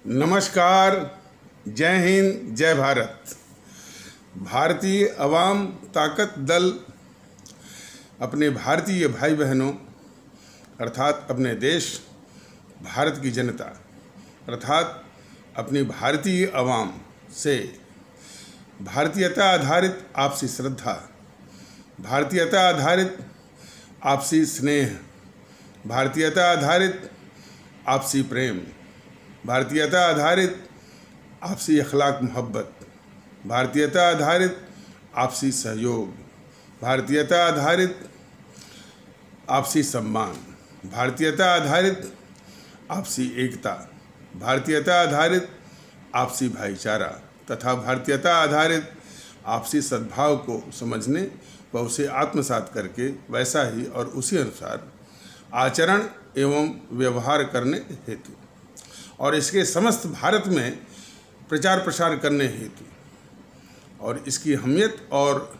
नमस्कार, जय हिंद, जय भारत। भारतीय अवाम ताकत दल अपने भारतीय भाई बहनों अर्थात अपने देश भारत की जनता अर्थात अपनी भारतीय अवाम से भारतीयता आधारित आपसी श्रद्धा, भारतीयता आधारित आपसी स्नेह, भारतीयता आधारित आपसी प्रेम, भारतीयता आधारित आपसी अखलाक मोहब्बत, भारतीयता आधारित आपसी सहयोग, भारतीयता आधारित आपसी सम्मान, भारतीयता आधारित आपसी एकता, भारतीयता आधारित आपसी भाईचारा तथा भारतीयता आधारित आपसी सद्भाव को समझने व उसे आत्मसात करके वैसा ही और उसी अनुसार आचरण एवं व्यवहार करने हेतु और इसके समस्त भारत में प्रचार प्रसार करने हेतु और इसकी अहमियत और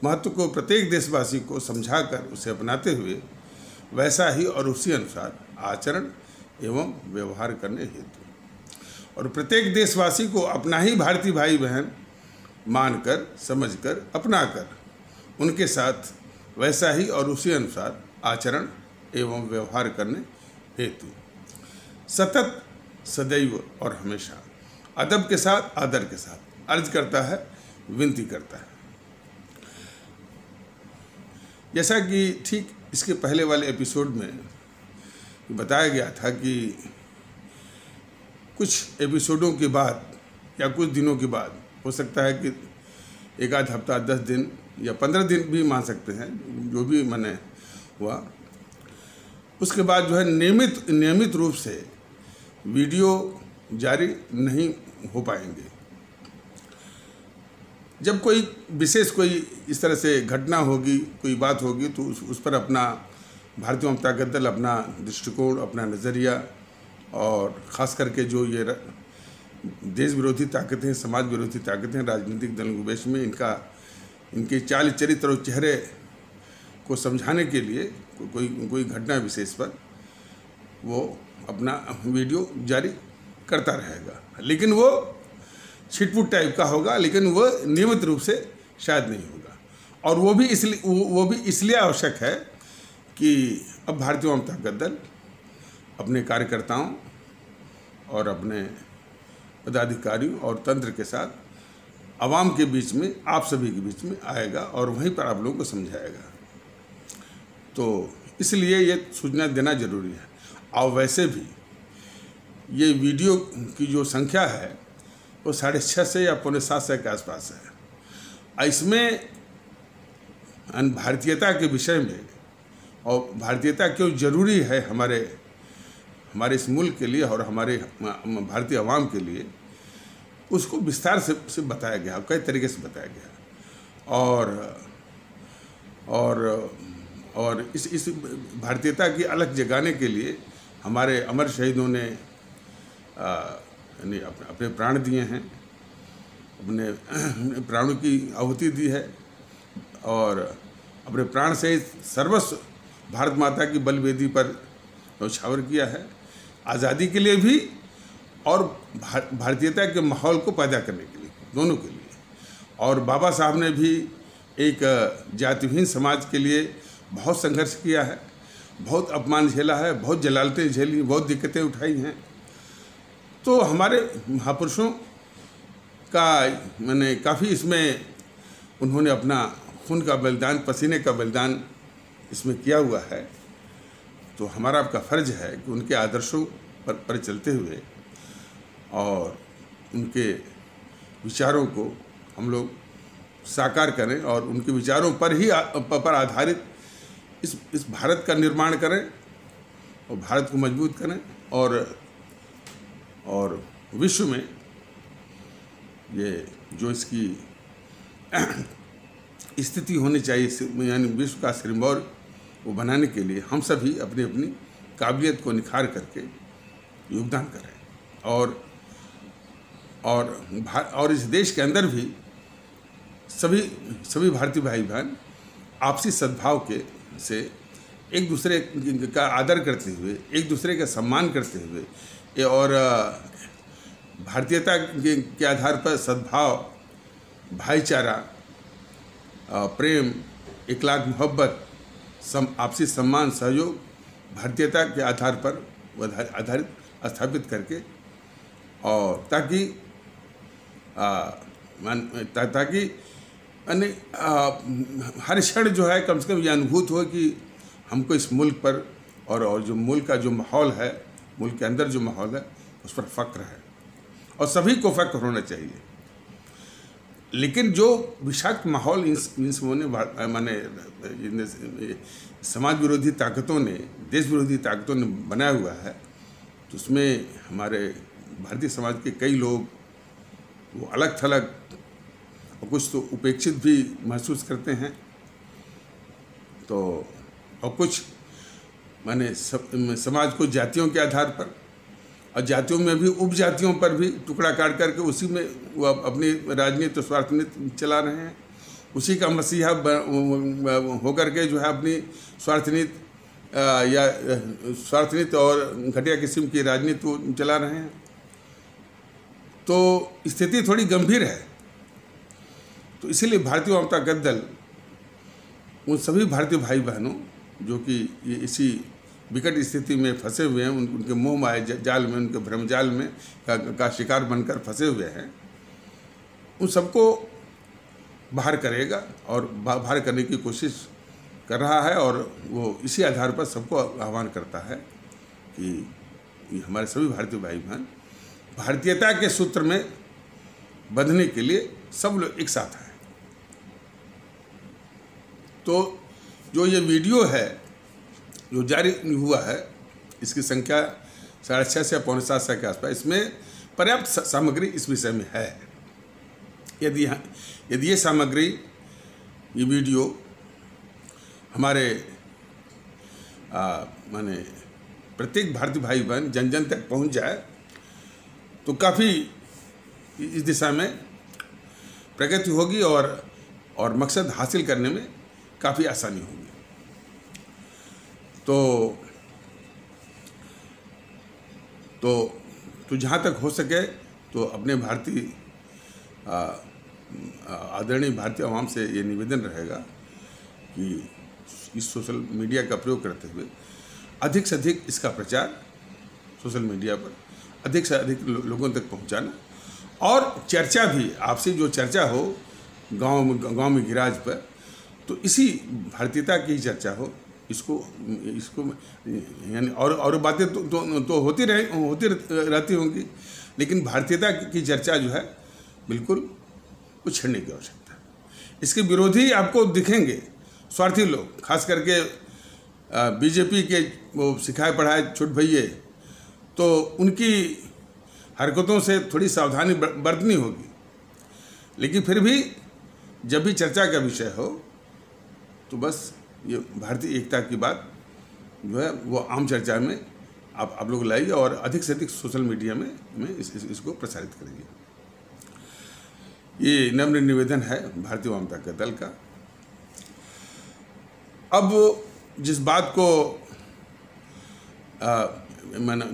महत्व को प्रत्येक देशवासी को समझाकर उसे अपनाते हुए वैसा ही और उसी अनुसार आचरण एवं व्यवहार करने हेतु और प्रत्येक देशवासी को अपना ही भारतीय भाई बहन मानकर, समझकर, अपनाकर उनके साथ वैसा ही और उसी अनुसार आचरण एवं व्यवहार करने हेतु सतत, सदैव और हमेशा अदब के साथ, आदर के साथ अर्ज करता है, विनती करता है। जैसा कि ठीक इसके पहले वाले एपिसोड में बताया गया था कि कुछ एपिसोडों के बाद या कुछ दिनों के बाद हो सकता है कि एक आध हफ्ता, 10 दिन या 15 दिन भी मान सकते हैं, जो भी मैंने हुआ उसके बाद जो है नियमित रूप से वीडियो जारी नहीं हो पाएंगे। जब कोई विशेष कोई इस तरह से घटना होगी, कोई बात होगी तो उस पर अपना भारतीय जनता दल अपना दृष्टिकोण, अपना नज़रिया और ख़ास करके जो ये देश विरोधी ताकतें, समाज विरोधी ताकतें राजनीतिक दलगुबेश में इनके चाल चरित्र और चेहरे को समझाने के लिए कोई घटना विशेष पर वो अपना वीडियो जारी करता रहेगा, लेकिन वो छिटपुट टाइप का होगा, लेकिन वो नियमित रूप से शायद नहीं होगा। और वो भी इसलिए आवश्यक है कि अब भारतीय जनता दल अपने कार्यकर्ताओं और अपने पदाधिकारियों और तंत्र के साथ आवाम के बीच में, आप सभी के बीच में आएगा और वहीं पर आप लोगों को समझाएगा। तो इसलिए ये सूचना देना जरूरी है। और वैसे भी ये वीडियो की जो संख्या है वो 650 या 750 के आसपास है। इसमें भारतीयता के विषय में और भारतीयता क्यों जरूरी है हमारे इस मुल्क के लिए और हमारे भारतीय आवाम के लिए, उसको विस्तार से बताया गया, कई तरीके से बताया गया। और इस भारतीयता की अलग जगाने के लिए हमारे अमर शहीदों ने यानी अपने प्राण दिए हैं, अपने प्राणों की आहुति दी है और अपने प्राण से सर्वस्व भारत माता की बलवेदी पर न्यौछावर किया है, आज़ादी के लिए भी और भारतीयता के माहौल को पैदा करने के लिए, दोनों के लिए। और बाबा साहब ने भी एक जातिहीन समाज के लिए बहुत संघर्ष किया है, बहुत अपमान झेला है, बहुत जलालतें झेली, बहुत दिक्कतें उठाई हैं। तो हमारे महापुरुषों का मैंने काफ़ी इसमें उन्होंने अपना खून का बलिदान, पसीने का बलिदान इसमें किया हुआ है। तो हमारा आपका फ़र्ज है कि उनके आदर्शों पर चलते हुए और उनके विचारों को हम लोग साकार करें और उनके विचारों पर आधारित इस भारत का निर्माण करें और भारत को मजबूत करें और विश्व में ये जो इसकी स्थिति होनी चाहिए, यानी विश्व का सिरमौर वो बनाने के लिए हम सभी अपनी अपनी काबिलियत को निखार करके योगदान करें और इस देश के अंदर भी सभी भारतीय भाई बहन आपसी सद्भाव से एक दूसरे का आदर करते हुए, एक दूसरे का सम्मान करते हुए और भारतीयता के आधार पर सद्भाव, भाईचारा, प्रेम, इखलाक, मोहब्बत, आपसी सम्मान, सहयोग भारतीयता के आधार पर आधारित स्थापित करके, और ताकि हर क्षण जो है कम से कम ये अनुभूत हो कि हमको इस मुल्क पर और जो मुल्क का जो माहौल है, मुल्क के अंदर जो माहौल है, उस पर फ़ख्र है और सभी को फ़ख्र होना चाहिए। लेकिन जो विषाक्त माहौल इन समूह ने माने समाज विरोधी ताकतों ने, देश विरोधी ताकतों ने बनाया हुआ है, तो उसमें हमारे भारतीय समाज के कई लोग वो अलग थलग और कुछ तो उपेक्षित भी महसूस करते हैं, तो और कुछ माने समाज को जातियों के आधार पर और जातियों में भी उपजातियों पर भी टुकड़ा काट करके उसी में वो अपनी राजनीति और स्वार्थ नीति चला रहे हैं। उसी का मसीहा होकर के जो है अपनी स्वार्थ नीति और घटिया किस्म की राजनीति चला रहे हैं। तो स्थिति थोड़ी गंभीर है। तो इसीलिए भारतीय वाम ताकत दल उन सभी भारतीय भाई बहनों जो कि इसी विकट स्थिति में फंसे हुए हैं, उनके मोह माया जाल में, उनके भ्रम जाल में का शिकार बनकर फंसे हुए हैं, उन सबको बाहर करेगा और बाहर करने की कोशिश कर रहा है। और वो इसी आधार पर सबको आह्वान करता है कि हमारे सभी भारतीय भाई बहन भारतीयता के सूत्र में बंधने के लिए सब लोग एक साथ हैं। तो जो ये वीडियो है जो जारी हुआ है, इसकी संख्या 6.5 से 6.75 के आसपास, इसमें पर्याप्त सामग्री इस विषय में है। यदि ये सामग्री, ये वीडियो हमारे माने प्रत्येक भारतीय भाई बहन जन जन तक पहुंच जाए तो काफ़ी इस दिशा में प्रगति होगी और मकसद हासिल करने में काफ़ी आसानी होगी। तो जहाँ तक हो सके तो अपने भारतीय आदरणीय भारतीय आवाम से ये निवेदन रहेगा कि इस सोशल मीडिया का प्रयोग करते हुए अधिक से अधिक इसका प्रचार सोशल मीडिया पर अधिक से अधिक लोगों तक पहुंचाना, और चर्चा भी, आपसी जो चर्चा हो गांव में गिराज पर, तो इसी भारतीयता की चर्चा हो। इसको यानी और बातें तो होती रहती होंगी, लेकिन भारतीयता की चर्चा जो है बिल्कुल कुछ छेड़ने की आवश्यकता है। इसके विरोधी आपको दिखेंगे स्वार्थी लोग, खास करके बीजेपी के वो सिखाए पढ़ाए छोट भैये, तो उनकी हरकतों से थोड़ी सावधानी बरतनी होगी। लेकिन फिर भी जब भी चर्चा का विषय हो तो बस ये भारतीय एकता की बात जो है वो आम चर्चा में आप लोग लाइए और अधिक से अधिक सोशल मीडिया में इसको प्रसारित करिए। ये नम्र निवेदन है भारतीय वाम ताकत दल का। अब जिस बात को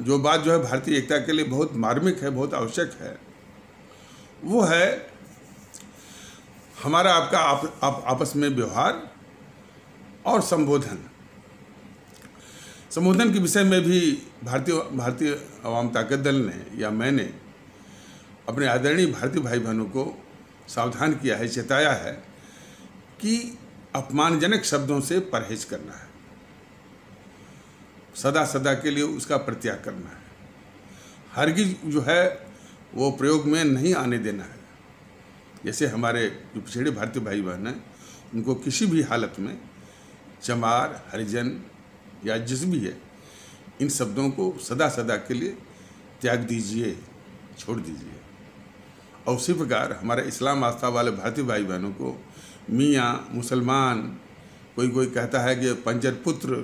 जो बात जो है भारतीय एकता के लिए बहुत मार्मिक है, बहुत आवश्यक है, वो है हमारा आपका आपस में व्यवहार और संबोधन के विषय में भी भारतीय आवाम ताकत दल ने या मैंने अपने आदरणीय भारतीय भाई बहनों को सावधान किया है, चेताया है कि अपमानजनक शब्दों से परहेज करना है, सदा सदा के लिए उसका परित्याग करना है, हरगिज जो है वो प्रयोग में नहीं आने देना है। जैसे हमारे जो पिछड़े भारतीय भाई बहन हैं, उनको किसी भी हालत में चमार, हरिजन या जिस भी है, इन शब्दों को सदा सदा के लिए त्याग दीजिए, छोड़ दीजिए। और उसी प्रकार हमारे इस्लाम आस्था वाले भारतीय भाई बहनों को मियाँ, मुसलमान, कोई कहता है कि पंजर पुत्र,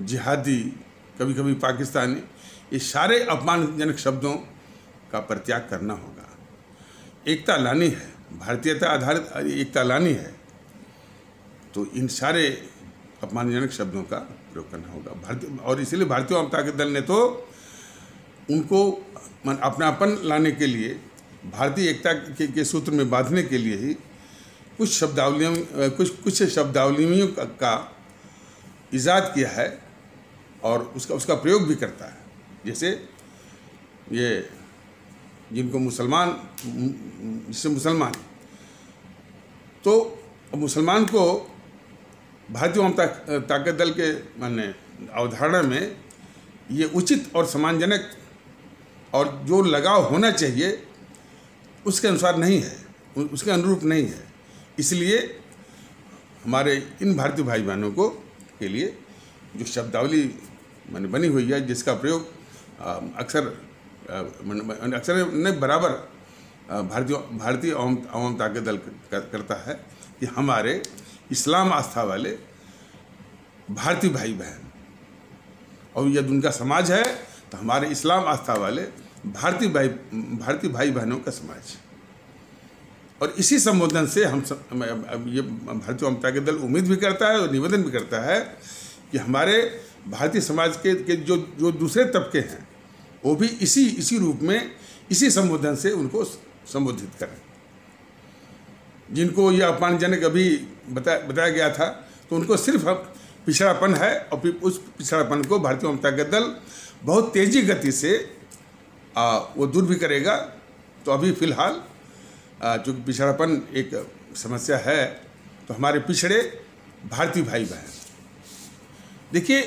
जिहादी, कभी कभी पाकिस्तानी, ये सारे अपमानजनक शब्दों का परित्याग करना होगा। एकता लानी है, भारतीयता आधारित एकता लानी है, तो इन सारे अपमानजनक शब्दों का प्रयोग करना होगा। और इसीलिए भारतीय वाम ताकत दल ने तो उनको अपनापन लाने के लिए, भारतीय एकता के सूत्र में बांधने के लिए ही कुछ शब्दावलियों का इजाद किया है और उसका प्रयोग भी करता है। जैसे ये जिसे मुसलमान, तो मुसलमान को भारतीय ताकत दल के अवधारणा में ये उचित और सम्मानजनक और जो लगाव होना चाहिए उसके अनुसार नहीं है, उसके अनुरूप नहीं है। इसलिए हमारे इन भारतीय भाई बहनों के लिए जो शब्दावली बनी हुई है, जिसका प्रयोग अक्सर नहीं बराबर भारतीय अवाम ताकत दल करता है कि हमारे इस्लाम आस्था वाले भारतीय भाई बहन, और यदि उनका समाज है तो हमारे इस्लाम आस्था वाले भारतीय भाई बहनों का समाज। और इसी संबोधन से ये भारतीय अवाम ताकत दल उम्मीद भी करता है और निवेदन भी करता है कि हमारे भारतीय समाज के जो दूसरे तबके हैं वो भी इसी रूप में, इसी संबोधन से उनको संबोधित करें। जिनको यह अपमानजनक अभी बताया गया था, तो उनको सिर्फ पिछड़ापन है और उस पिछड़ापन को भारतीय अवाम ताकत दल बहुत तेजी गति से वो दूर भी करेगा। तो अभी फिलहाल चूँकि पिछड़ापन एक समस्या है, तो हमारे पिछड़े भारतीय भाई बहन, देखिए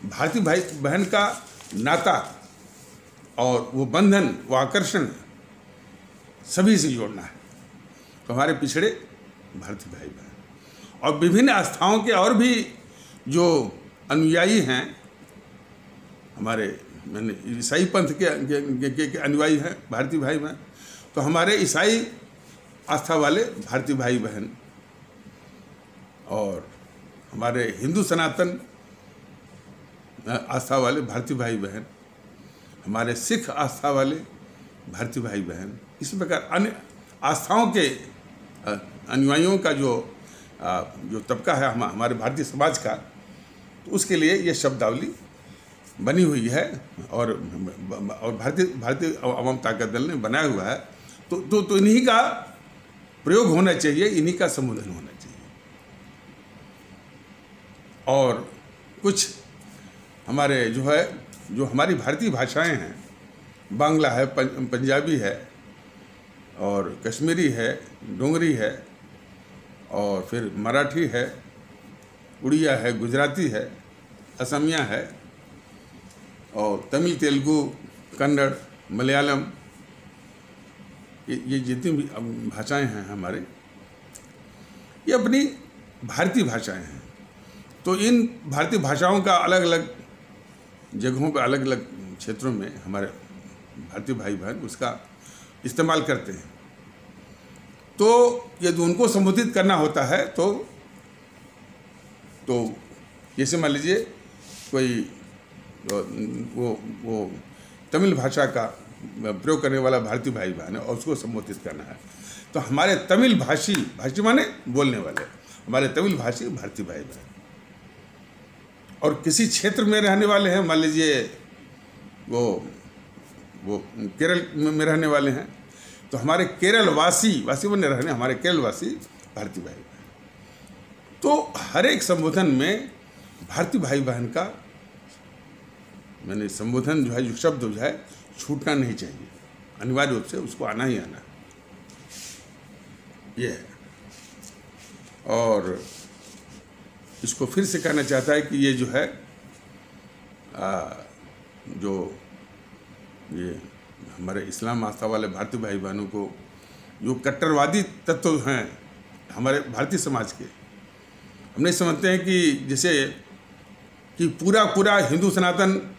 भारतीय भाई बहन का नाता और वो बंधन, वो आकर्षण सभी से जोड़ना है। तो हमारे पिछड़े भारतीय भाई बहन और विभिन्न आस्थाओं के और भी जो अनुयायी हैं, हमारे ईसाई पंथ के अनुयायी हैं भारतीय भाई बहन, तो हमारे ईसाई आस्था वाले भारतीय भाई बहन और हमारे हिंदू सनातन आस्था वाले भारतीय भाई बहन, हमारे सिख आस्था वाले भारतीय भाई बहन, इसी प्रकार अन्य आस्थाओं के अनुयायियों का जो तबका है हमारे भारतीय समाज का, तो उसके लिए ये शब्दावली बनी हुई है और भारतीय अवाम ताकत दल ने बनाया हुआ है। तो इन्हीं का प्रयोग होना चाहिए, इन्हीं का संबोधन होना चाहिए। और कुछ हमारे जो हमारी भारतीय भाषाएं हैं, बांग्ला है, पंजाबी है और कश्मीरी है, डोगरी है और फिर मराठी है, उड़िया है, गुजराती है, असमिया है और तमिल, तेलुगु, कन्नड़, मलयालम, ये जितनी भी भाषाएं हैं हमारे, ये अपनी भारतीय भाषाएं हैं। तो इन भारतीय भाषाओं का अलग अलग जगहों पर, अलग अलग क्षेत्रों में हमारे भारतीय भाई बहन उसका इस्तेमाल करते हैं। तो यदि उनको संबोधित करना होता है तो जैसे मान लीजिए कोई वो तमिल भाषा का प्रयोग करने वाला भारतीय भाई बहन है और उसको संबोधित करना है, तो हमारे तमिल भाषी माने बोलने वाले, हमारे तमिल भाषी भारतीय भाई बहन और किसी क्षेत्र में रहने वाले हैं, मान लीजिए वो केरल में रहने वाले हैं, तो हमारे केरल वासी बने रहने हमारे केरल वासी भारतीय भाई बहन। तो हर एक संबोधन में भारतीय भाई बहन का संबोधन जो है, जो शब्द जो है, छूटना नहीं चाहिए, अनिवार्य रूप से उसको आना ही आना, ये है। और इसको फिर से कहना चाहता है कि ये जो है ये हमारे इस्लाम आस्था वाले भारतीय भाई बहनों को जो कट्टरवादी तत्व हैं हमारे भारतीय समाज के, हम नहीं समझते हैं कि जैसे कि पूरा हिंदू सनातन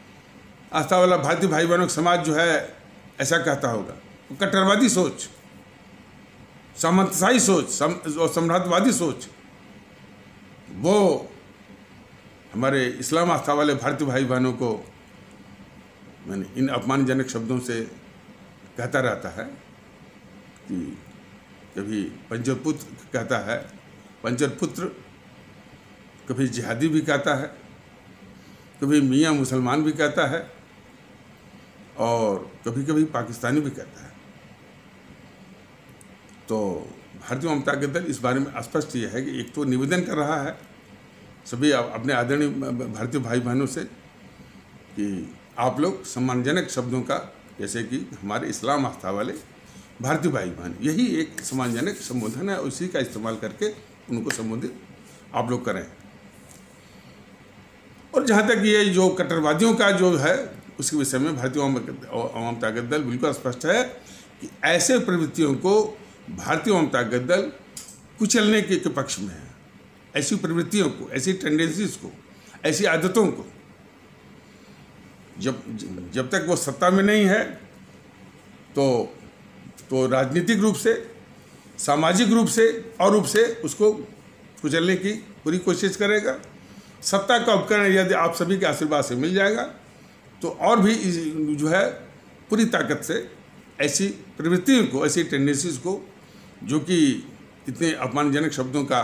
आस्था वाला भारतीय भाई बहनों का समाज जो है ऐसा कहता होगा। तो कट्टरवादी सोच, सामंतशाही सोच और सम्राटवादी सोच, वो हमारे इस्लाम आस्था वाले भारतीय भाई बहनों को इन अपमानजनक शब्दों से कहता रहता है कि कभी पंचपुत्र कहता है, पंचपुत्र, कभी जिहादी भी कहता है, कभी मियाँ मुसलमान भी कहता है और कभी कभी पाकिस्तानी भी कहता है। तो भारतीय जनता दल इस बारे में स्पष्ट ये है कि एक तो निवेदन कर रहा है सभी अपने आदरणीय भारतीय भाई बहनों से कि आप लोग सम्मानजनक शब्दों का, जैसे कि हमारे इस्लाम आस्था वाले भारतीय भाई बहन, यही एक सम्मानजनक संबोधन है, उसी का इस्तेमाल करके उनको संबोधित आप लोग करें। और जहाँ तक ये जो कट्टरवादियों का जो है उसके विषय में भारतीय अवाम ताकत दल बिल्कुल स्पष्ट है कि ऐसे प्रवृत्तियों को भारतीय अवाम ताकत दल कुचलने के पक्ष में है। ऐसी प्रवृत्तियों को, ऐसी टेंडेंसीज को, ऐसी आदतों को जब तक वो सत्ता में नहीं है तो राजनीतिक रूप से, सामाजिक रूप से और रूप से उसको कुचलने की पूरी कोशिश करेगा। सत्ता का उपकरण यदि आप सभी के आशीर्वाद से मिल जाएगा तो और भी जो है पूरी ताकत से ऐसी प्रवृत्तियों को, ऐसी टेंडेंसीज को जो कि इतने अपमानजनक शब्दों का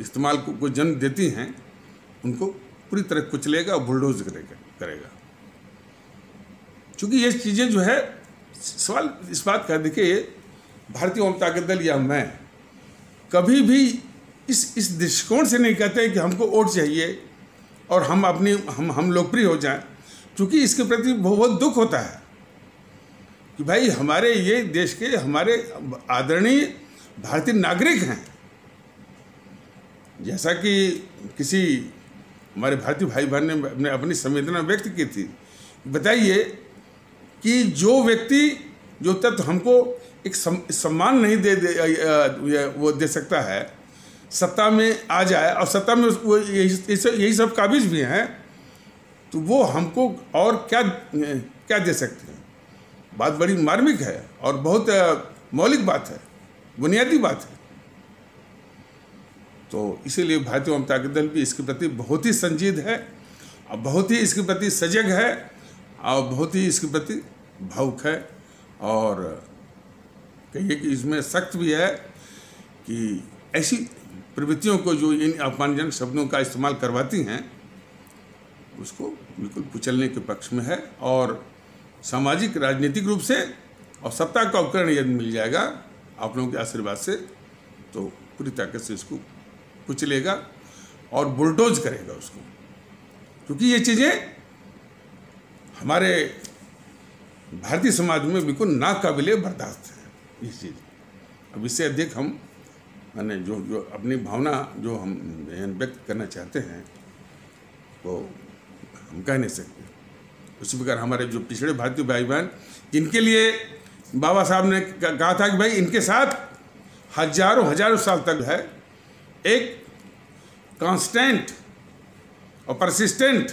इस्तेमाल को जन्म देती हैं, उनको पूरी तरह कुचलेगा और बुलडोज करेगा। क्योंकि ये चीज़ें जो है, सवाल इस बात का, देखिए भारतीय जनता दल या मैं कभी भी इस दृष्टिकोण से नहीं कहते कि हमको वोट चाहिए और हम लोकप्रिय हो जाएं, क्योंकि इसके प्रति बहुत दुख होता है कि भाई हमारे ये देश के हमारे आदरणीय भारतीय नागरिक हैं। जैसा कि किसी हमारे भारतीय भाई बहन ने अपनी संवेदना व्यक्त की थी, बताइए कि जो व्यक्ति, जो तत्व हमको एक सम्मान नहीं वो दे सकता है, सत्ता में आ जाए और सत्ता में वो यही सब काबिज भी हैं, तो वो हमको और क्या दे सकते हैं। बात बड़ी मार्मिक है और बहुत मौलिक बात है, बुनियादी बात है। तो इसीलिए भारतीय जनता दल भी इसके प्रति बहुत ही संजीद है और बहुत ही इसके प्रति सजग है और बहुत ही इसके प्रति भावुक है। और कहिए कि इसमें सख्त भी है कि ऐसी प्रवृत्तियों को जो इन अपमानजनक शब्दों का इस्तेमाल करवाती हैं, उसको बिल्कुल कुचलने के पक्ष में है। और सामाजिक राजनीतिक रूप से और सत्ता का उपकरण यदि मिल जाएगा आप लोगों के आशीर्वाद से, तो पूरी ताकत से इसको कुचलेगा और बुलडोज करेगा उसको। क्योंकि ये चीज़ें हमारे भारतीय समाज में बिल्कुल नाकाबिले बर्दाश्त है ये चीज़। अब इससे अधिक हम मैंने जो अपनी भावना जो हम व्यक्त करना चाहते हैं वो हम कह नहीं सकते। उसी प्रकार हमारे जो पिछड़े भारतीय भाई बहन, जिनके लिए बाबा साहब ने कहा था कि भाई इनके साथ हजारों साल तक है एक कांस्टेंट और परसिस्टेंट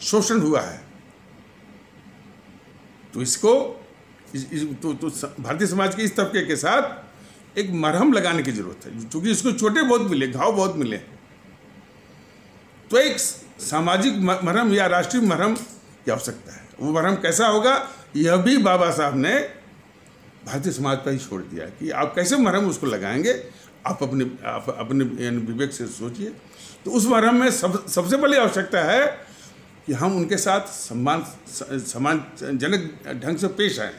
शोषण हुआ है, तो इसको तो भारतीय समाज के इस तबके के साथ एक मरहम लगाने की जरूरत है। क्योंकि इसको चोटें बहुत मिले, घाव बहुत मिले, तो एक सामाजिक मरहम या राष्ट्रीय मरहम की आवश्यकता है। वो मरहम कैसा होगा, यह भी बाबा साहब ने भारतीय समाज पर ही छोड़ दिया कि आप कैसे मरहम उसको लगाएंगे, आप अपने विवेक से सोचिए। तो उस मरहम में सबसे पहले आवश्यकता है कि हम उनके साथ सम्मानजनक ढंग से पेश आएँ,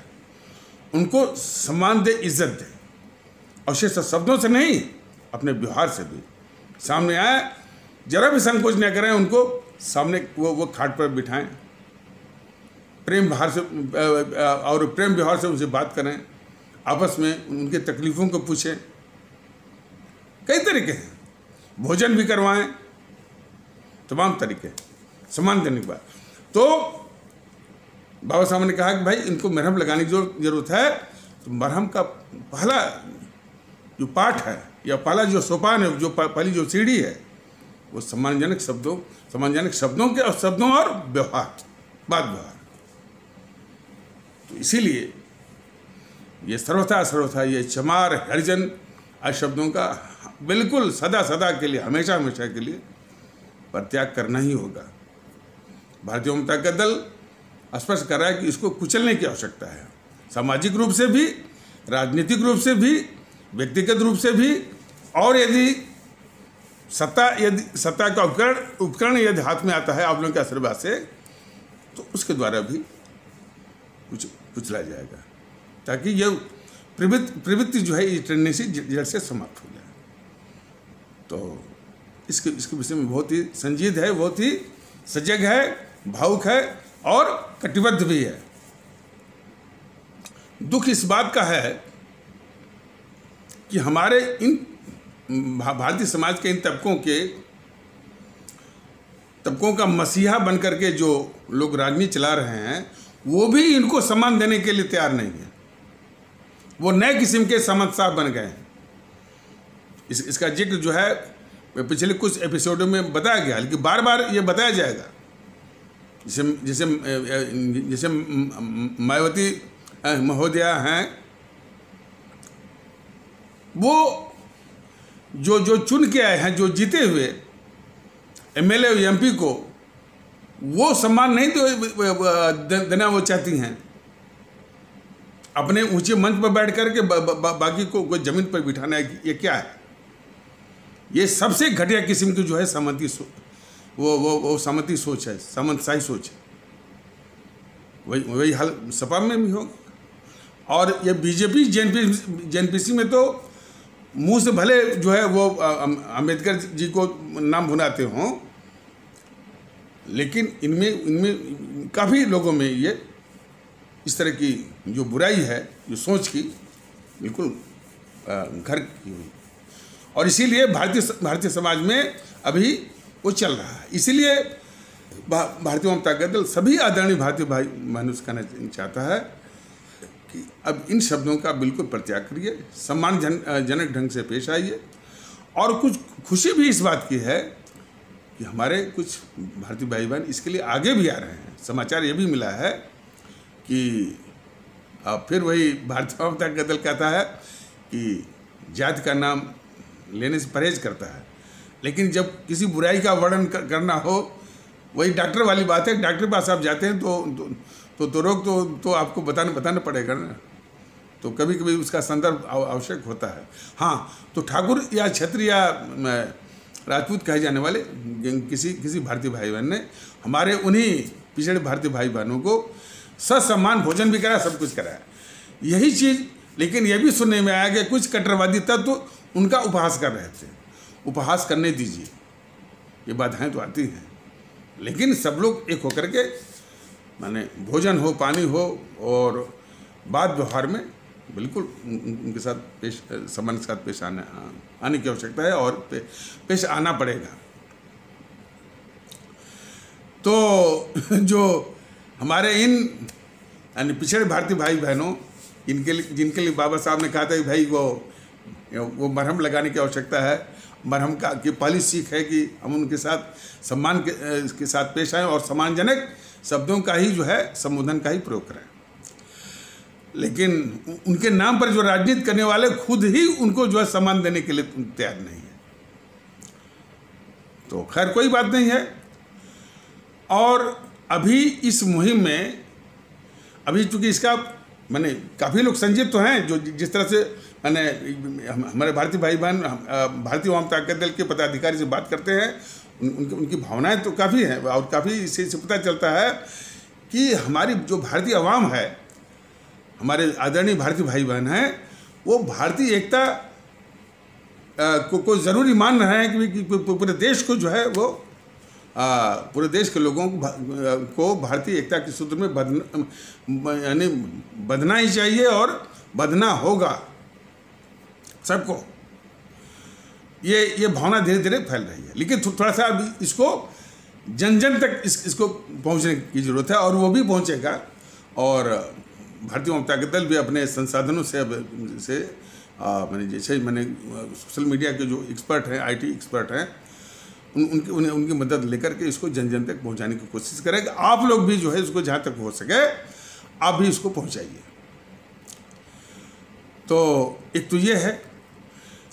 उनको सम्मान दे, इज्जत दें, और सिर्फ शब्दों से नहीं, अपने व्यवहार से भी सामने आए, जरा भी संकोच न करें, उनको सामने वो खाट पर बिठाएं, प्रेम भार से और प्रेम व्यवहार से उनसे बात करें, आपस में उनके तकलीफ़ों को पूछें। कई तरीके हैं, भोजन भी करवाएं, तमाम तरीके सम्मान देने के बाद। तो बाबा साहब ने कहा कि भाई इनको मरहम लगाने की जरूरत है। तो मरहम का पहला जो पाठ है या पहला जो सोपान है, जो पहली जो सीढ़ी है, वो सम्मानजनक शब्दों के और शब्दों और व्यवहार, बात व्यवहार। तो इसीलिए ये सर्वथा ये चमार हरिजन आज शब्दों का बिल्कुल सदा के लिए, हमेशा के लिए परित्याग करना ही होगा। भारतीय जनता दल स्पष्ट कर रहा है कि इसको कुचलने की आवश्यकता है, सामाजिक रूप से भी, राजनीतिक रूप से भी, व्यक्तिगत रूप से भी। और यदि सत्ता का उपकरण यदि हाथ में आता है आप लोगों के आशीर्वाद से, तो उसके द्वारा भी कुचला जाएगा, ताकि यह प्रवृत्ति जो है, ये टेंडेंसी जड़ से समाप्त हो जाए। तो इसके विषय में बहुत ही संजीद है, बहुत ही सजग है, भावुक है और कटिबद्ध भी है। दुख इस बात का है कि हमारे इन भारतीय समाज के इन तबकों का मसीहा बनकर के जो लोग राजनीति चला रहे हैं, वो भी इनको सम्मान देने के लिए तैयार नहीं है। वो नए किस्म के समझदार बन गए हैं। इसका जिक्र जो है पिछले कुछ एपिसोडों में बताया गया, लेकिन बार बार ये बताया जाएगा। जैसे मायावती महोदया हैं, वो जो चुन के आए हैं, जो जीते हुए एमएलए और एमपी को वो सम्मान नहीं देना वो चाहती हैं। अपने ऊंचे मंच पर बैठ करके बाकी को जमीन पर बिठाना है, ये क्या है? ये सबसे घटिया किस्म की जो है सामंती वो सामंती सोच है, सामंतशाही सोच है। वही हाल सपा में भी होगा। और ये बीजेपी जेएनपीसी में तो मुंह से भले जो है वो अम्बेडकर जी को नाम भुनाते हों, लेकिन इनमें काफ़ी लोगों में ये इस तरह की जो बुराई है, जो सोच की, बिल्कुल घर की हुई। और इसीलिए भारतीय समाज में अभी वो चल रहा है। इसीलिए भारतीय जनता दल सभी आदरणीय भारतीय भाई बहनों से कहना चाहता है कि अब इन शब्दों का बिल्कुल परित्याग करिए, सम्मानजनक ढंग से पेश आइए। और कुछ खुशी भी इस बात की है कि हमारे कुछ भारतीय भाई बहन इसके लिए आगे भी आ रहे हैं। समाचार ये भी मिला है कि फिर वही भारतीय जनता दल कहता है कि जाति का नाम लेने से परहेज करता है, लेकिन जब किसी बुराई का वर्णन करना हो, वही डॉक्टर वाली बात है। डॉक्टर के पास आप जाते हैं तो रोग तो आपको बताना पड़ेगा ना। तो कभी कभी उसका संदर्भ आवश्यक होता है। हाँ, तो ठाकुर या क्षत्रिय या राजपूत कहे जाने वाले किसी भारतीय भाई बहन ने हमारे उन्हीं पिछड़े भारतीय भाई बहनों को ससम्मान भोजन भी कराया, सब कुछ कराया। यही चीज़ लेकिन यह भी सुनने में आया कि कुछ कट्टरवादी तत्व उनका उपहास कर रहे थे। उपहास करने दीजिए, ये बाधाएं तो आती हैं, लेकिन सब लोग एक होकर के माने भोजन हो, पानी हो और बात व्यवहार में बिल्कुल उनके साथ सम्मान के साथ पेश आने की आवश्यकता है और पेश आना पड़ेगा। तो जो हमारे इन पिछड़े भारतीय भाई बहनों जिनके लिए बाबा साहब ने कहा था कि भाई वो मरहम लगाने की आवश्यकता है, मरहम की पहली सीख है कि हम उनके साथ सम्मान के साथ पेश आएँ और सम्मानजनक शब्दों का ही जो है संबोधन का ही प्रयोग करें। लेकिन उनके नाम पर जो राजनीति करने वाले खुद ही उनको जो है सम्मान देने के लिए तैयार नहीं है। तो खैर कोई बात नहीं है। और अभी इस मुहिम में अभी चूंकि इसका माने काफ़ी लोग संजीत तो हैं, जो जिस तरह से माने हमारे भारतीय भाई बहन भारतीय जनता दल के पदाधिकारी से बात करते हैं, उनकी भावनाएं तो काफ़ी हैं। और काफ़ी इससे पता चलता है कि हमारी जो भारतीय आवाम है, हमारे आदरणीय भारतीय भाई बहन हैं, वो भारतीय एकता को ज़रूरी मान रहे हैं कि पूरे देश को जो है वो पूरे देश के लोगों को भारतीय एकता के सूत्र में यानी बंधना ही चाहिए और बंधना होगा सबको। ये भावना धीरे धीरे फैल रही है, लेकिन थोड़ा सा अभी इसको जन जन तक इसको पहुंचने की ज़रूरत है, और वो भी पहुंचेगा। और भारतीय जनता दल भी अपने संसाधनों से मैंने जैसे मैंने सोशल मीडिया के जो एक्सपर्ट हैं, IT एक्सपर्ट हैं, उनकी मदद लेकर के इसको जन जन तक पहुंचाने की कोशिश करेंगे। आप लोग भी जो है इसको जहाँ तक हो सके आप भी इसको पहुंचाइए। तो एक तो ये है,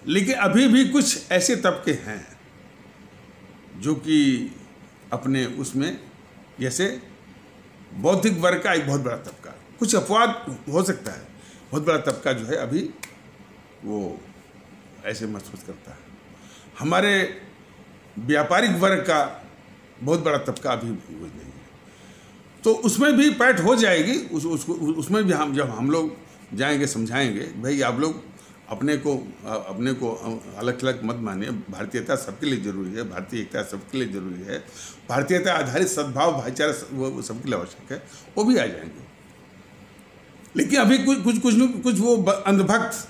लेकिन अभी भी कुछ ऐसे तबके हैं जो कि अपने उसमें, जैसे बौद्धिक वर्ग का एक बहुत बड़ा तबका, कुछ अपवाद हो सकता है, बहुत बड़ा तबका जो है अभी वो ऐसे महसूस करता है। हमारे व्यापारिक वर्ग का बहुत बड़ा तबका अभी नहीं है। तो उसमें भी पैठ हो जाएगी। उसमें भी हम जब हम लोग जाएंगे समझाएंगे, भाई आप लोग अपने को अलग अलग मत मानिए, भारतीयता सबके लिए जरूरी है, भारतीय एकता सबके लिए जरूरी है, भारतीयता आधारित सद्भाव भाईचारा वो सबके लिए आवश्यक है, वो भी आ जाएंगे। लेकिन अभी कुछ वो अंधभक्त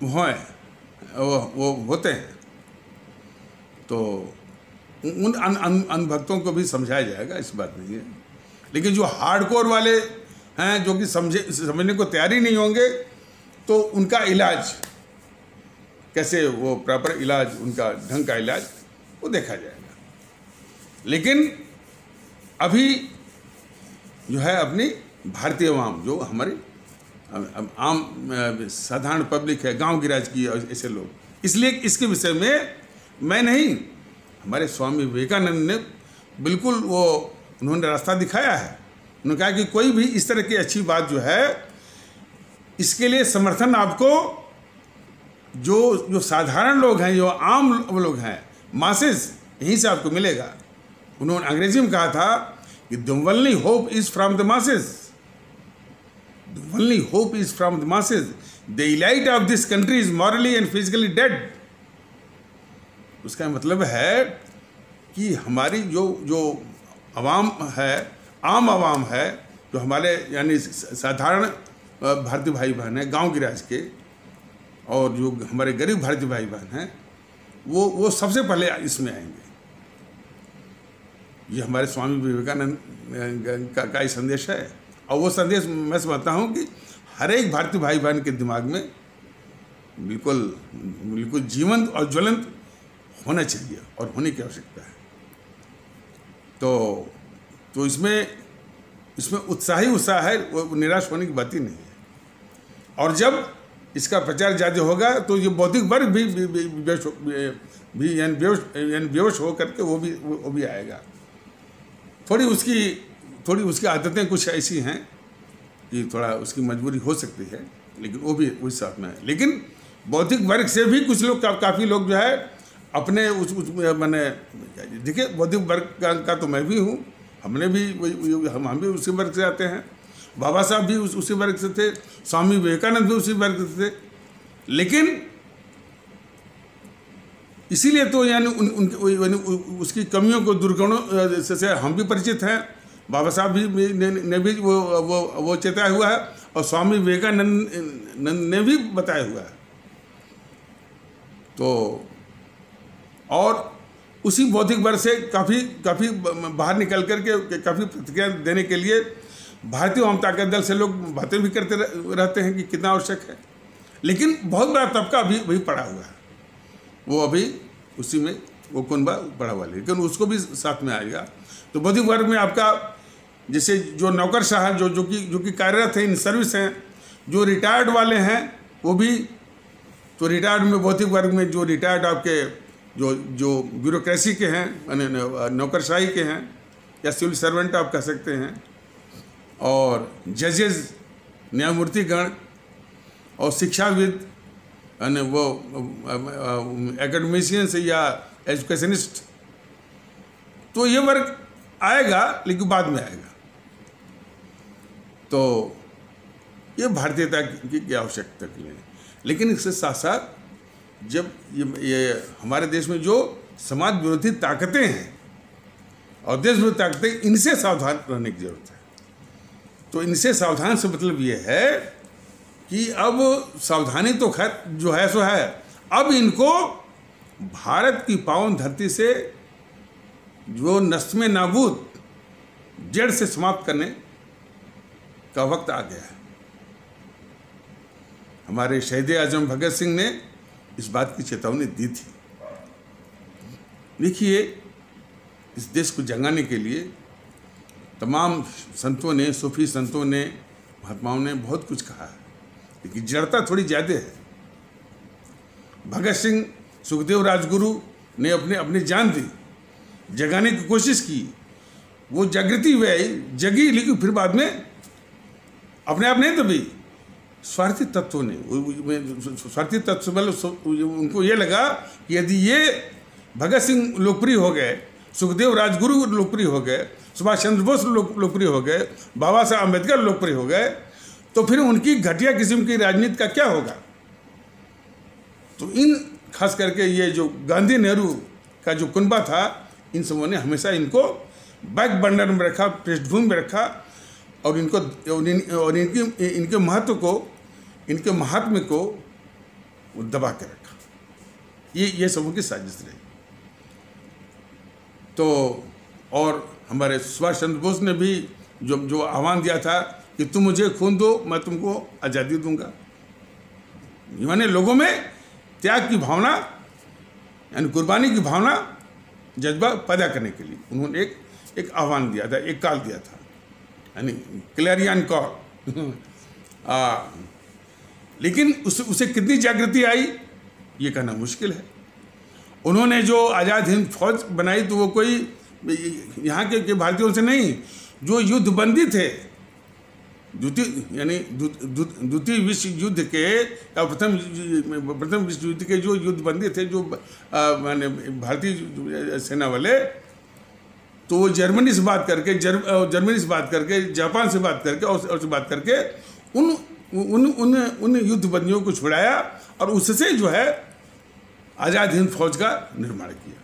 वो होते हैं, तो उन अंधभक्तों को भी समझाया जाएगा, इस बात नहीं है। लेकिन जो हार्डकोर वाले हैं, जो कि समझने को तैयार ही नहीं होंगे, तो उनका इलाज कैसे, वो प्रॉपर इलाज, उनका ढंग का इलाज वो देखा जाएगा। लेकिन अभी जो है अपनी भारतीय आवाम, जो हमारी आम साधारण पब्लिक है, गांव गिराज की ऐसे लोग, इसलिए इसके विषय में मैं नहीं, हमारे स्वामी विवेकानंद ने बिल्कुल वो उन्होंने रास्ता दिखाया है। उन्होंने कहा कि कोई भी इस तरह की अच्छी बात जो है, इसके लिए समर्थन आपको जो साधारण लोग हैं, जो आम लोग हैं, मासेस, यहीं से आपको मिलेगा। उन्होंने अंग्रेजी में कहा था कि the only hope is from the masses, the only hope is from the masses, the elite of this country is morally and physically dead. उसका मतलब है कि हमारी जो आवाम है, आम आवाम है, जो हमारे यानी साधारण भारतीय भाई बहन हैं, गांव गिराज के, और जो हमारे गरीब भारतीय भाई बहन हैं, वो सबसे पहले इसमें आएंगे। ये हमारे स्वामी विवेकानंद का ही संदेश है, और वो संदेश मैं समझता हूँ कि हर एक भारतीय भाई बहन के दिमाग में बिल्कुल जीवंत और ज्वलंत होना चाहिए, और होने की आवश्यकता है। तो इसमें उत्साह है, वो निराश होने की बात ही नहीं है। और जब इसका प्रचार ज़्यादा होगा, तो ये बौद्धिक वर्ग भी बेहोश हो करके वो भी आएगा। थोड़ी उसकी आदतें कुछ ऐसी हैं कि थोड़ा उसकी मजबूरी हो सकती है, लेकिन वो भी उस साथ में है। लेकिन बौद्धिक वर्ग से भी कुछ लोग, काफ़ी लोग जो है अपने मैंने देखिए, बौद्धिक वर्ग का तो मैं भी हूँ, हमने भी हम भी उसी वर्ग से आते हैं, बाबा साहब भी उसी वर्ग से थे, स्वामी विवेकानंद भी उसी वर्ग से थे। लेकिन इसीलिए तो यानी उसकी कमियों को, दुर्गुणों से हम भी परिचित हैं। बाबा साहब भी ने भी वो चेताया हुआ है, और स्वामी विवेकानंद ने भी बताया हुआ है। तो और उसी बौद्धिक वर्ग से काफ़ी बाहर निकल करके काफ़ी प्रतिक्रिया देने के लिए भारतीय आवाम ताकत दल से लोग बातें भी करते रहते हैं कि कितना आवश्यक है। लेकिन बहुत बड़ा तबका अभी पड़ा हुआ है, वो अभी उसी में वो कुनबा पड़ा हुआ है, लेकिन उसको भी साथ में आएगा। तो बौद्धिक वर्ग में आपका जैसे जो नौकरशाह जो कि कार्यरत हैं, इन सर्विस हैं, जो रिटायर्ड वाले हैं, वो भी, तो रिटायर्ड में बौद्धिक वर्ग में जो रिटायर्ड आपके जो ब्यूरोक्रेसी के हैं, नौकरशाही के हैं, या सिविल सर्वेंट आप कह सकते हैं, और जजेस, न्यायमूर्तिगण, और शिक्षाविद, यानी वो एकेडमिशियंस या एजुकेशनिस्ट, तो ये वर्ग आएगा, लेकिन बाद में आएगा। तो ये भारतीयता की आवश्यकता के लिए। लेकिन इसके साथ साथ जब ये हमारे देश में जो समाज विरोधी ताकतें हैं और देश विरोधी ताकतें, इनसे सावधान रहने की जरूरत है। तो इनसे सावधान से मतलब ये है कि अब सावधानी तो खैर जो है सो है, अब इनको भारत की पावन धरती से जो नस्मे नाबूद जड़ से समाप्त करने का वक्त आ गया है। हमारे शहीद आजम भगत सिंह ने इस बात की चेतावनी दी थी। देखिए, इस देश को जगाने के लिए तमाम संतों ने, सूफी संतों ने, महात्माओं ने बहुत कुछ कहा है, लेकिन जड़ता थोड़ी ज़्यादा है। भगत सिंह, सुखदेव राजगुरु ने अपनी जान दी, जगाने की कोशिश की, वो जागृति हुई, जगी, लेकिन फिर बाद में अपने आप नहीं दबी। स्वार्थी तत्वों ने, स्वार्थी तत्व मतलब उनको ये लगा कि यदि ये भगत सिंह लोकप्रिय हो गए, सुखदेव राजगुरु लोकप्रिय हो गए, सुभाष चंद्र बोस लोकप्रिय हो गए, बाबा साहब अम्बेडकर लोकप्रिय हो गए, तो फिर उनकी घटिया किस्म की राजनीति का क्या होगा? तो इन खास करके ये जो गांधी नेहरू का जो कुनबा था, इन सबों ने हमेशा इनको बैक बर्नर में रखा, पृष्ठभूमि में रखा, और इनके महत्व को, इनके महात्म्य को दबा के रखा। ये सबों की साजिश रही। तो और हमारे सुभाष चंद्र बोस ने भी जो आह्वान दिया था कि तुम मुझे खून दो, मैं तुमको आज़ादी दूंगा, यानी लोगों में त्याग की भावना, यानी कुर्बानी की भावना, जज्बा पैदा करने के लिए उन्होंने एक आह्वान दिया था, एक कॉल दिया था, यानी क्लैरियन कॉल। लेकिन उसे कितनी जागृति आई ये कहना मुश्किल है। उन्होंने जो आज़ाद हिंद फौज बनाई तो वो कोई यहाँ के भारतीयों से नहीं, जो युद्धबंदी थे, द्वितीय विश्व युद्ध के या प्रथम विश्व युद्ध के जो युद्धबंदी थे, जो माने भारतीय सेना वाले, तो वो जर्मनी से बात करके जापान से बात करके और से बात करके उन युद्धबंदियों को छुड़ाया और उससे जो है आज़ाद हिंद फौज का निर्माण किया।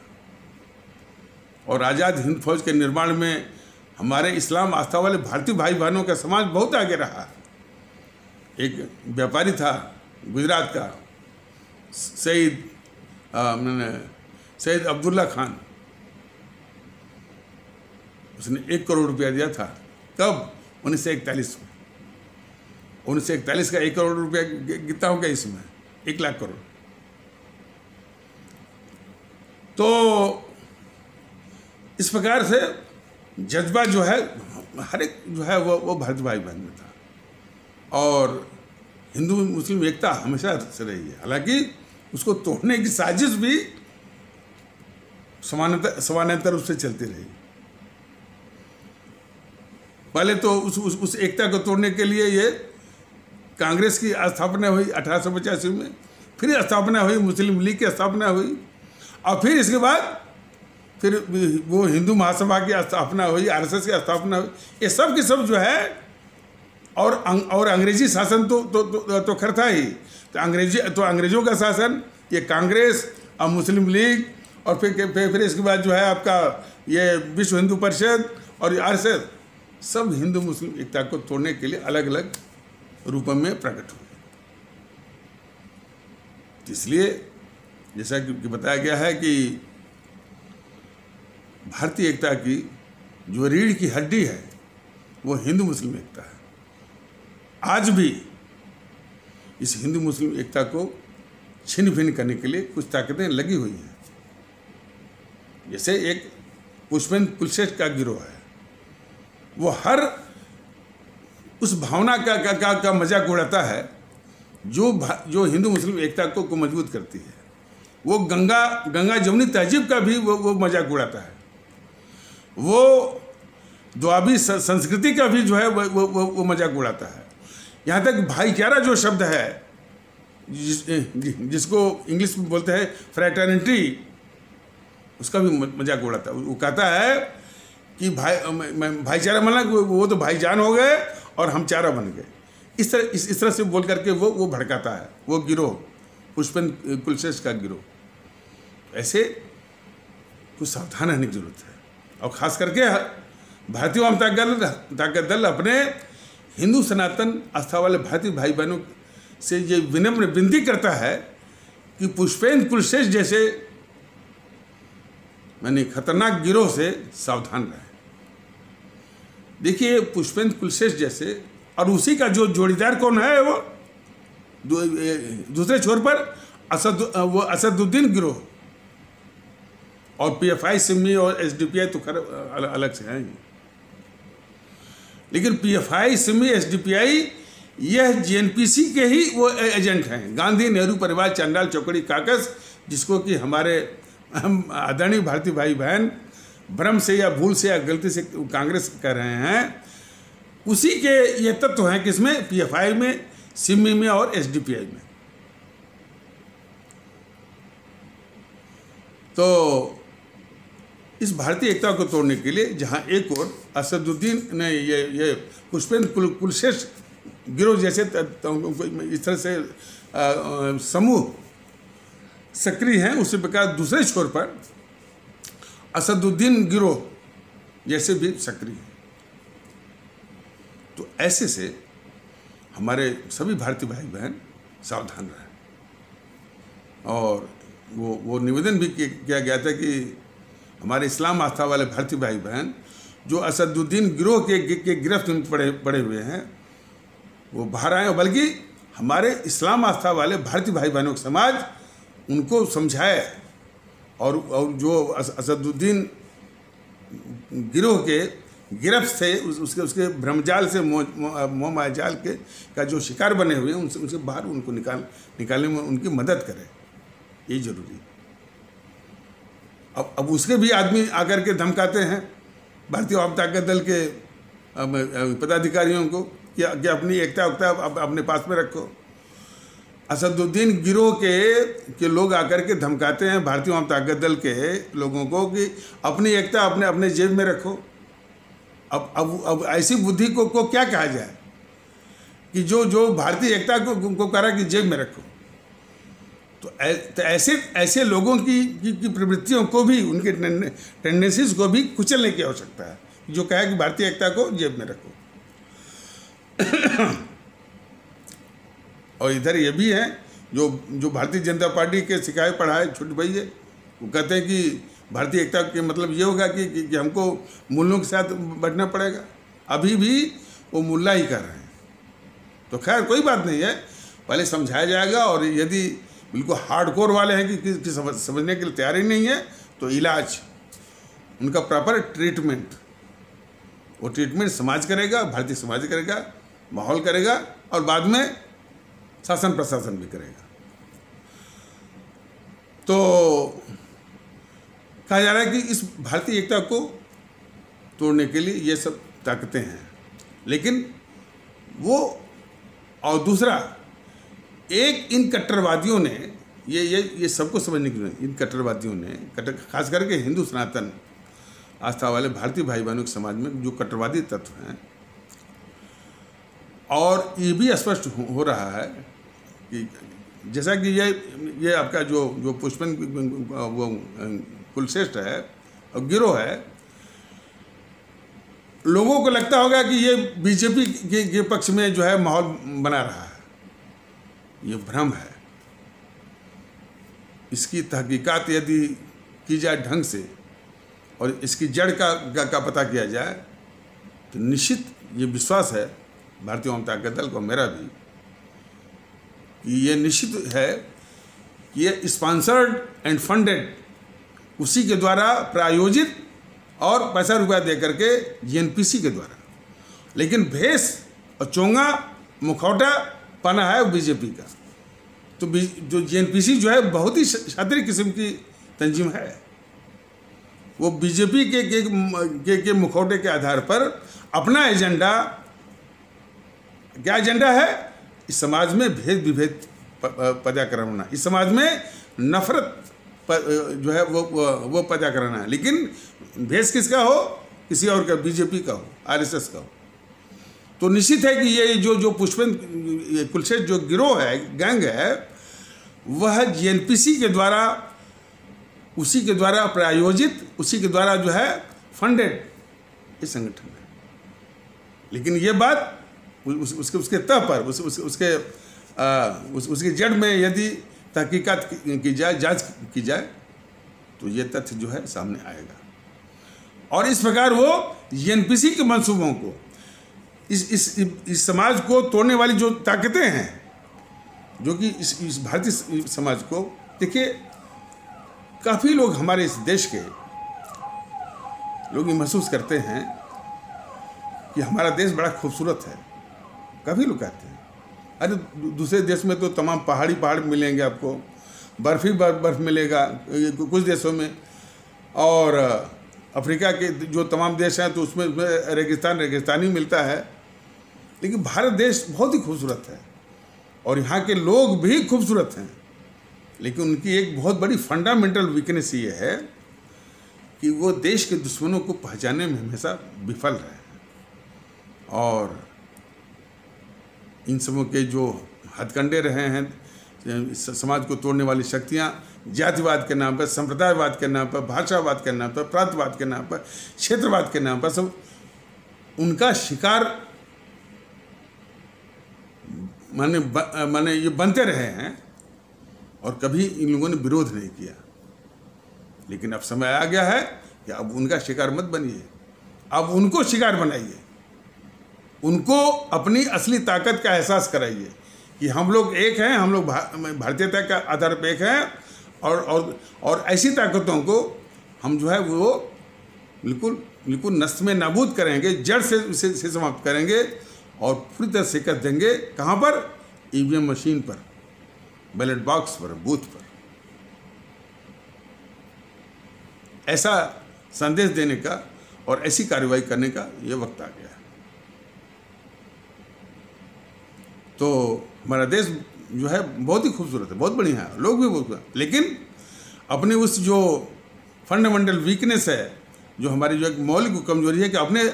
और आज़ाद हिंद फौज के निर्माण में हमारे इस्लाम आस्था वाले भारतीय भाई बहनों का समाज बहुत आगे रहा। एक व्यापारी था गुजरात का, सैयद अब्दुल्ला खान, उसने 1 करोड़ रुपया दिया था। कब? 1941 में। 1941 का 1 करोड़ रुपया कितना हो गया इसमें? 1 लाख करोड़। तो इस प्रकार से जज्बा जो है हर एक जो है वो भारतीय भाई बहन में था, और हिंदू मुस्लिम एकता हमेशा से रही है। हालांकि उसको तोड़ने की साजिश भी समानांतर रूप से चलती रही। पहले तो उस एकता को तोड़ने के लिए ये कांग्रेस की स्थापना हुई 1885 में, फिर स्थापना हुई मुस्लिम लीग की स्थापना हुई, और फिर इसके बाद फिर वो हिंदू महासभा की स्थापना हुई, आरएसएस की स्थापना हुई। ये सब के सब जो है, और अंग्रेजी शासन तो खैर था ही। तो अंग्रेजों का शासन, ये कांग्रेस और मुस्लिम लीग, और फिर इसके बाद जो है आपका ये विश्व हिंदू परिषद और आरएसएस, सब हिंदू मुस्लिम एकता को तोड़ने के लिए अलग अलग रूपों में प्रकट हुए। इसलिए जैसा कि बताया गया है कि भारतीय एकता की जो रीढ़ की हड्डी है वो हिंदू मुस्लिम एकता है। आज भी इस हिंदू मुस्लिम एकता को छिन्न भिन्न करने के लिए कुछ ताकतें लगी हुई हैं। जैसे एक पुष्पेंद्र कुलशेखर का गिरोह है, वो हर उस भावना का मजाक उड़ाता है जो हिंदू मुस्लिम एकता को मजबूत करती है। वो गंगा जमुनी तहजीब का भी वो मजाक उड़ाता है। वो द्वाबी संस्कृति का भी जो है वो मजाक उड़ाता है। यहाँ तक भाईचारा जो शब्द है, जिसको इंग्लिश में बोलते हैं फ्रैटर्निटी, उसका भी मजाक उड़ाता है। वो कहता है कि भाईचारा मतलब वो तो भाईजान हो गए और हम चारा बन गए। इस तरह से बोल करके वो भड़काता है, वो गिरोह, पुष्पेंद्र कुलशेखर का गिरोह। ऐसे कुछ सावधान रहने की जरूरत है। और खास करके भारतीय वाम ताकत दल अपने हिंदू सनातन आस्था वाले भारतीय भाई बहनों से ये विनम्र विनती करता है कि पुष्पेंद्र कुलशेखर जैसे माने खतरनाक गिरोह से सावधान रहे। देखिए पुष्पेंद्र कुलशेखर जैसे, और उसी का जो जोड़ीदार कौन है, वो दूसरे छोर पर असदुद्दीन गिरोह, और पीएफआई सिमी और एसडीपीआई तो खैर अलग से हैं। लेकिन पीएफआई सिमी एसडीपीआई यह जेएनपीसी के ही वो एजेंट हैं। गांधी नेहरू परिवार चांडाल चौकड़ी काकस, जिसको कि हमारे आदरणीय भारतीय भाई बहन भ्रम से या भूल से या गलती से कांग्रेस कह रहे हैं, उसी के ये तत्व हैं किसमें? पीएफआई में, सिमी में और एसडीपीआई में। तो इस भारतीय एकता को तोड़ने के लिए जहां एक ओर असदुद्दीन ने ये पुष्पेंद्र कुलश्रेष्ठ गिरोह जैसे इस तरह से समूह सक्रिय हैं, उसी प्रकार दूसरे छोर पर असदुद्दीन गिरोह जैसे भी सक्रिय हैं। तो ऐसे से हमारे सभी भारतीय भाई बहन सावधान रहें। और वो निवेदन भी किया गया था कि हमारे इस्लाम आस्था वाले भारतीय भाई बहन जो असदुद्दीन गिरोह के गिरफ्त में पड़े हुए हैं वो बाहर आए, बल्कि हमारे इस्लाम आस्था वाले भारतीय भाई बहनों का समाज उनको समझाए और जो असदुद्दीन गिरोह के गिरफ्त से उसके भ्रमजाल से मोह मायाजाल के का जो शिकार बने हुए हैं उनसे बाहर उनको निकालने में उनकी मदद करें, ये जरूरी। अब उसके भी आदमी आकर के धमकाते हैं भारतीय अवाम ताकत दल के पदाधिकारियों को कि अपनी एकता अपने पास में रखो। असदुद्दीन गिरोह के लोग आकर के धमकाते हैं भारतीय अवाम ताकत दल के लोगों को कि अपनी एकता अपने जेब में रखो। अब ऐसी बुद्धि को क्या कहा जाए कि जो भारतीय एकता को कह रहा है कि जेब में रखो। तो ऐसे लोगों की प्रवृत्तियों को भी, उनके टेंडेंसीज को भी कुचलने की आवश्यकता है, जो कहा कि भारतीय एकता को जेब में रखो। और इधर ये भी है जो भारतीय जनता पार्टी के सिखाए पढ़ाए छोटे भाई है, वो कहते हैं कि भारतीय एकता के मतलब ये होगा कि हमको मुल्लों के साथ बैठना पड़ेगा। अभी भी वो मुल्ला ही कर रहे हैं। तो खैर कोई बात नहीं है, पहले समझाया जाएगा, और यदि बिल्कुल हार्डकोर वाले हैं कि समझने के लिए तैयार ही नहीं है तो इलाज, उनका प्रॉपर ट्रीटमेंट, वो ट्रीटमेंट समाज करेगा, भारतीय समाज करेगा, माहौल करेगा, और बाद में शासन प्रशासन भी करेगा। तो कहा जा रहा है कि इस भारतीय एकता को तोड़ने के लिए ये सब ताकतें हैं, लेकिन वो, और दूसरा एक इन कट्टरवादियों ने ये सबको समझने के लिए, इन कट्टरवादियों ने खास करके हिंदू सनातन आस्था वाले भारतीय भाई बहनों के समाज में जो कट्टरवादी तत्व हैं, और ये भी स्पष्ट हो रहा है कि जैसा कि ये आपका जो पुष्पेंद्र वो कुलश्रेष्ठ है और गिरोह है, लोगों को लगता होगा कि ये बीजेपी के पक्ष में जो है माहौल बना रहा है। ये भ्रम है। इसकी तहकीकात यदि की जाए ढंग से और इसकी जड़ का पता किया जाए तो निश्चित ये विश्वास है भारतीय अवाम ताकत दल को, मेरा भी, कि ये निश्चित है कि ये स्पॉन्सर्ड एंड फंडेड, उसी के द्वारा प्रायोजित और पैसा रुपया दे करके जीएनपीसी के द्वारा, लेकिन भेष और चोंगा मुखौटा पना है बीजेपी का। तो जो जीएनपीसी जो है बहुत ही शातिर किस्म की तंजीम है। वो बीजेपी के मुखौटे के आधार पर अपना एजेंडा, क्या एजेंडा है, इस समाज में भेद विभेद पैदा करना, इस समाज में नफरत जो है वो पैदा कराना है। लेकिन भेष किसका हो, किसी और का, बीजेपी का हो, आरएसएस का हो। तो निश्चित है कि ये जो पुष्पेंद्र कुलश्रेष्ठ जो गिरोह है, गैंग है, वह जीएनपीसी के द्वारा, उसी के द्वारा प्रायोजित, उसी के द्वारा जो है फंडेड ये संगठन है। लेकिन ये बात उसके तह पर, उसकी जड़ में यदि तहकीकात की जाए, जांच की जाए, तो ये तथ्य जो है सामने आएगा। और इस प्रकार वो जीएनपीसी के मंसूबों को, इस समाज को तोड़ने वाली जो ताकतें हैं, जो कि इस भारतीय समाज को, देखिए काफ़ी लोग हमारे इस देश के लोग ये महसूस करते हैं कि हमारा देश बड़ा खूबसूरत है। काफ़ी लोग कहते हैं, अरे दूसरे देश में तो तमाम पहाड़ मिलेंगे आपको, बर्फ़ ही बर्फ़ मिलेगा कुछ देशों में, और अफ्रीका के जो तमाम देश हैं तो उसमें रेगिस्तान ही मिलता है। लेकिन भारत देश बहुत ही खूबसूरत है और यहाँ के लोग भी खूबसूरत हैं। लेकिन उनकी एक बहुत बड़ी फंडामेंटल वीकनेस ये है कि वो देश के दुश्मनों को पहचानने में हमेशा विफल रहे और इन सबों के जो हथकंडे रहे हैं, समाज को तोड़ने वाली शक्तियाँ जातिवाद के नाम पर, संप्रदायवाद के नाम पर, भाषावाद के नाम पर, प्रांतवाद के नाम पर, क्षेत्रवाद के नाम पर सब उनका शिकार माने ये बनते रहे हैं और कभी इन लोगों ने विरोध नहीं किया। लेकिन अब समय आ गया है कि अब उनका शिकार मत बनिए, अब उनको शिकार बनाइए, उनको अपनी असली ताकत का एहसास कराइए कि हम लोग एक हैं, हम लोग भारतीयता का आधार पर एक हैं और ऐसी ताकतों को हम जो है वो बिल्कुल नष्ट में नाबूद करेंगे, जड़ से समाप्त करेंगे और पूरी तरह शिकस्त देंगे। कहाँ पर? ईवीएम मशीन पर, बैलेट बॉक्स पर, बूथ पर। ऐसा संदेश देने का और ऐसी कार्रवाई करने का ये वक्त आ गया है। तो हमारा देश जो है बहुत ही खूबसूरत है, बहुत बढ़िया है, लोग भी बहुत, लेकिन अपनी उस जो फंडामेंटल वीकनेस है, जो हमारी जो एक मौलिक कमजोरी है कि अपने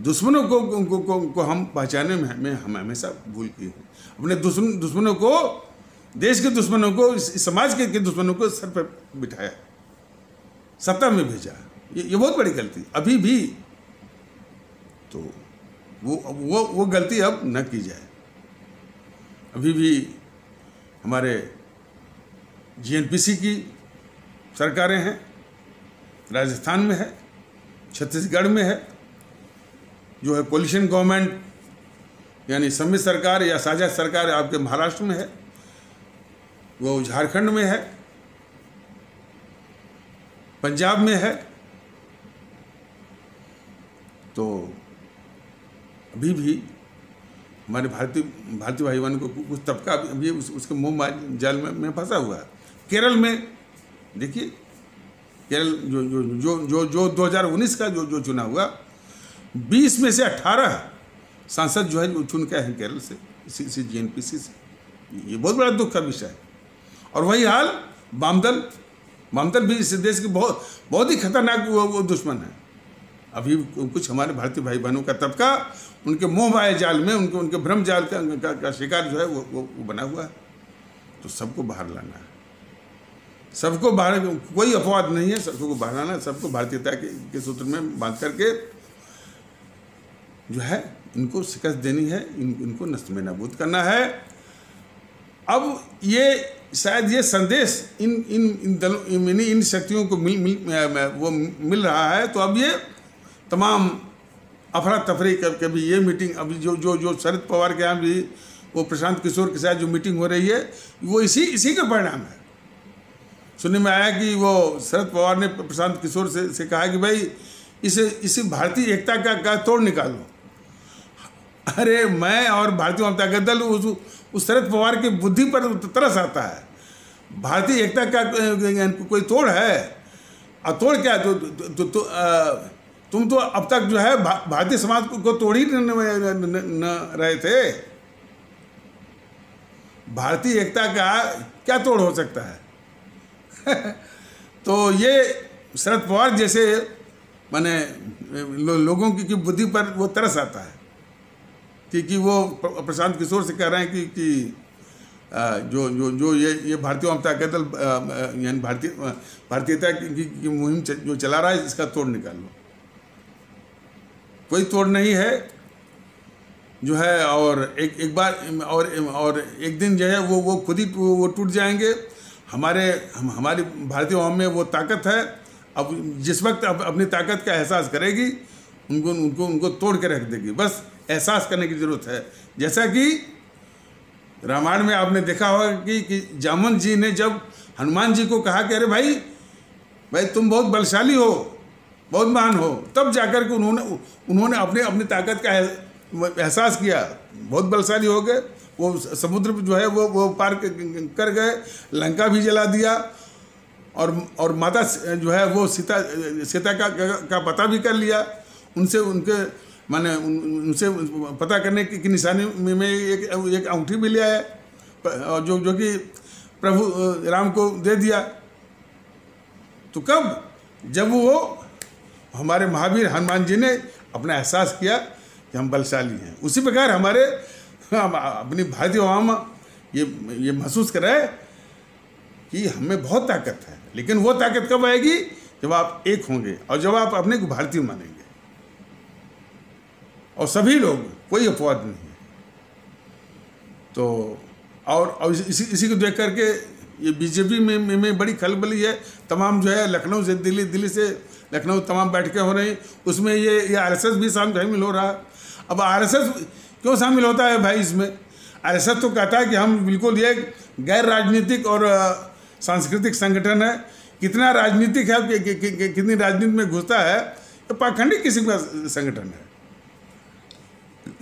दुश्मनों को हम पहचानने में हम हमेशा भूल गए हैं। अपने दुश्मनों को, देश के दुश्मनों को, समाज के दुश्मनों को सर पर बिठाया, सत्ता में भेजा। ये बहुत बड़ी गलती अभी भी, तो वो गलती अब न की जाए। अभी भी हमारे जीएनपीसी की सरकारें हैं, राजस्थान में है, छत्तीसगढ़ में है, जो है कोलिशन गवर्नमेंट यानी सम्मिश्र सरकार या साझा सरकार आपके महाराष्ट्र में है, वो झारखंड में है, पंजाब में है। तो अभी भी हमारे भारतीय भाई बहनों को कुछ तबका अभी उसके मुंह जाल में फंसा हुआ है। केरल में देखिए, केरल जो 2019 का जो चुनाव हुआ, 20 में से 18 सांसद जो है वो चुन के हैं केरल से, इसी जीएनपीसी से। ये बहुत बड़ा दुख का विषय है। और वही हाल वामदल भी इस देश के बहुत ही खतरनाक वो दुश्मन है। अभी कुछ हमारे भारतीय भाई बहनों का तबका उनके मोह माया जाल में, उनके भ्रम जाल का शिकार जो है वो बना हुआ है। तो सबको बाहर लाना है, सबको बाहर, कोई अपवाद नहीं है, सबको बाहर लाना है, सबको भारतीयता के सूत्र में बांध करके जो है इनको शिकस्त देनी है, इनको नष्ट में नाबूद करना है। अब ये शायद ये संदेश इन शक्तियों को मिल रहा है। तो अब ये तमाम अफरा तफरी, कभी ये मीटिंग, अभी जो शरद पवार के यहाँ भी वो प्रशांत किशोर के साथ जो मीटिंग हो रही है, वो इसी का परिणाम है। सुनने में आया कि वो शरद पवार ने प्रशांत किशोर से कहा कि भाई इसे भारतीय एकता का तोड़ निकालो। अरे मैं और भारतीय जनता दल उस शरद पवार की बुद्धि पर तरस आता है। भारतीय एकता का कोई तोड़ है? तोड़ क्या? तुम तो अब तक जो है भारतीय समाज को तोड़ ही न रहे थे। भारतीय एकता का क्या तोड़ हो सकता है? तो ये शरद पवार जैसे माने लोगों की बुद्धि पर वो तरस आता है कि वो प्रशांत किशोर से कह रहे हैं कि जो ये भारतीय जनता दल यानी भारतीयता की मुहिम जो चला रहा है, इसका तोड़ निकाल लो। कोई तोड़ नहीं है जो है। और एक बार और एक दिन जो है वो खुद ही वो टूट जाएंगे। हमारी भारतीय कौम में वो ताकत है। अब जिस वक्त अपनी ताकत का एहसास करेगी, उनको तोड़ के रख देगी। बस एहसास करने की जरूरत है। जैसा कि रामायण में आपने देखा होगा कि जामवंत जी ने जब हनुमान जी को कहा कि अरे भाई तुम बहुत बलशाली हो, बहुत महान हो, तब जाकर के उन्होंने अपनी ताकत का एहसास किया, बहुत बलशाली हो गए। वो समुद्र जो है वो पार कर गए, लंका भी जला दिया और माता जो है वो सीता का पता भी कर लिया। उनसे पता करने की निशानी में एक अंगूठी भी ले आया, जो कि प्रभु राम को दे दिया। तो कब? जब वो हमारे महावीर हनुमान जी ने अपना एहसास किया कि हम बलशाली हैं। उसी प्रकार हमारे अपनी भारतीय अवाम ये महसूस करे कि हमें बहुत ताकत है, लेकिन वो ताकत कब आएगी? जब आप एक होंगे और जब आप अपने को भारतीय मानेंगे। और सभी लोग, कोई अपवाद नहीं है। तो और इसी को देख करके ये बीजेपी में बड़ी खलबली है। तमाम जो है लखनऊ से दिल्ली से लखनऊ तमाम बैठकें हो रही, उसमें ये आरएसएस भी शामिल हो रहा। अब आरएसएस क्यों शामिल होता है भाई? इसमें आरएसएस तो कहता है कि हम बिल्कुल ये गैर राजनीतिक और सांस्कृतिक संगठन है। कितना राजनीतिक है, कितनी राजनीति में घुसता है, तो पाखंडी किस्म का संगठन है।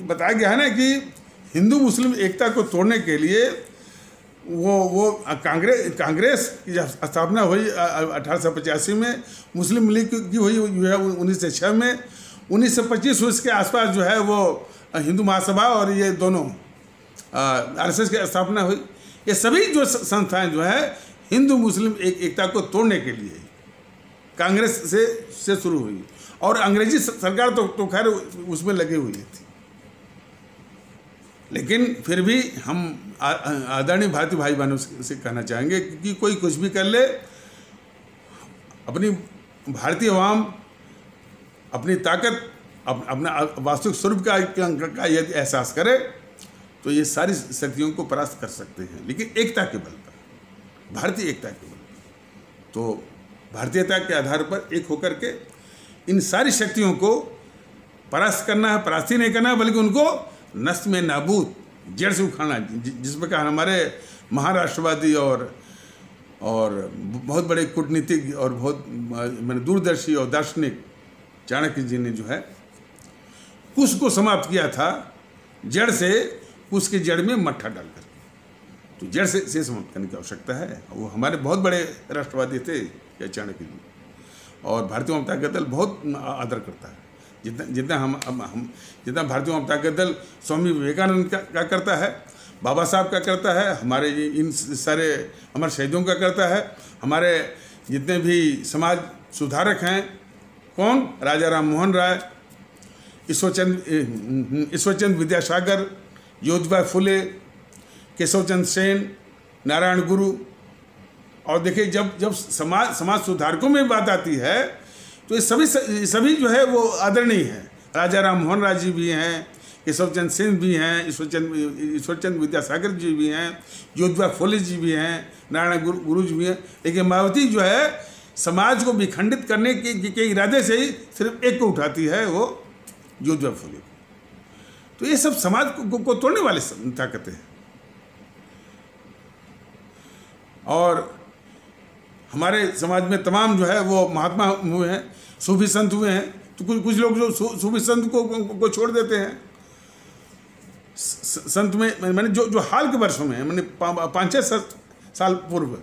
बताया गया है ना कि हिंदू मुस्लिम एकता को तोड़ने के लिए वो कांग्रेस की स्थापना हुई 1885 में, मुस्लिम लीग की हुई जो है 1906 में, 1925 उसके आसपास जो है वो हिंदू महासभा और ये दोनों आरएसएस की स्थापना हुई। ये सभी जो संस्थाएं जो है हिंदू मुस्लिम एकता को तोड़ने के लिए कांग्रेस से शुरू हुई, और अंग्रेजी सरकार तो खैर उसमें लगी हुई थी। लेकिन फिर भी हम आदरणीय भारतीय भाई बहनों से कहना चाहेंगे कि कोई कुछ भी कर ले, अपनी भारतीय अवाम अपनी ताकत, अपना वास्तविक स्वरूप का यदि एहसास करे तो ये सारी शक्तियों को परास्त कर सकते हैं, लेकिन एकता के बल पर, भारतीय एकता के बल पर। तो भारतीयता के आधार पर एक होकर के इन सारी शक्तियों को परास्त करना है, परास्त ही नहीं करना है, बल्कि उनको नष्ट में नाबूद, जड़ से उखाड़ना। जिस प्रकार हमारे महाराष्ट्रवादी और बहुत बड़े कूटनीतिज्ञ और बहुत मैंने दूरदर्शी और दार्शनिक चाणक्य जी ने जो है कुश को समाप्त किया था जड़ से, कुश की जड़ में मट्ठा डालकर, तो जड़ से समाप्त करने की आवश्यकता है। वो हमारे बहुत बड़े राष्ट्रवादी थे चाणक्य जी, और भारतीय जनता दल बहुत आदर करता है। जितना भारतीय जनता दल स्वामी विवेकानंद का करता है, बाबा साहब का करता है, हमारे इन सारे हमारे शहीदों का करता है, हमारे जितने भी समाज सुधारक हैं, कौन, राजा राम मोहन राय, ईश्वरचंद विद्यासागर, ज्योतिबा फुले, केशवचंद सेन, नारायण गुरु। और देखिए जब समाज सुधारकों में बात आती है तो ये सभी जो है वो आदरणीय है। राजा राम मोहन राय जी भी हैं, केशवचंद सेन भी हैं, ईश्वरचंद विद्यासागर जी भी हैं, ज्योतिबा फुले जी भी हैं, नारायण गुरु जी भी हैं। लेकिन मायावती जो है समाज को विखंडित करने के इरादे से ही सिर्फ एक को उठाती है, वो ज्योतिबा फुले। तो ये सब समाज को तोड़ने वाले ताकतें हैं। और हमारे समाज में तमाम जो है वो महात्मा हुए हैं, सूफी संत हुए हैं, तो कुछ लोग जो सूफी संत को छोड़ देते हैं। संत में मैंने जो हाल के वर्षों में मैंने 5-6 साल पूर्व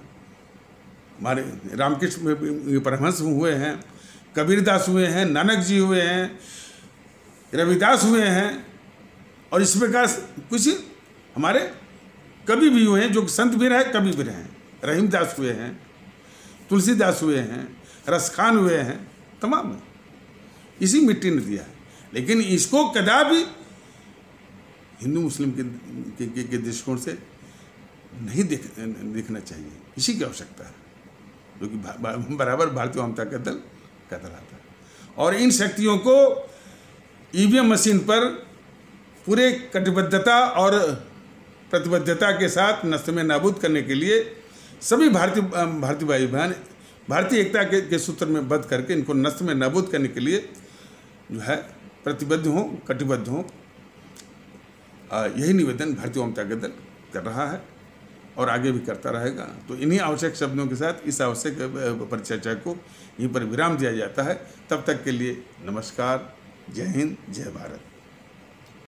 हमारे रामकृष्ण परमहंस हुए हैं, कबीरदास हुए हैं, नानक जी हुए हैं, रविदास हुए हैं, और इस प्रकार कुछ हमारे कवि भी हुए हैं जो संत भी रहे, कवि भी रहे। रहीमदास हुए हैं, तुलसीदास हुए हैं, रसखान हुए हैं, तमाम इसी मिट्टी ने दिया है। लेकिन इसको कदापि हिंदू मुस्लिम के दृष्टिकोण से नहीं देखना चाहिए। इसी की आवश्यकता है, जो कि बराबर भारतीय जनता दल कर रहा था। और इन शक्तियों को ईवीएम मशीन पर पूरे कटिबद्धता और प्रतिबद्धता के साथ नष्ट में नाबूद करने के लिए सभी भारतीय भाई बहन भारतीय एकता के सूत्र में बद्ध करके इनको नष्ट में नाबूद करने के लिए जो है प्रतिबद्ध हों, कटिबद्ध हों। यही निवेदन भारतीय जनता दल कर रहा है और आगे भी करता रहेगा। तो इन्हीं आवश्यक शब्दों के साथ इस आवश्यक परिचर्चा को यहीं पर विराम दिया जाता है। तब तक के लिए नमस्कार, जय हिंद, जय भारत।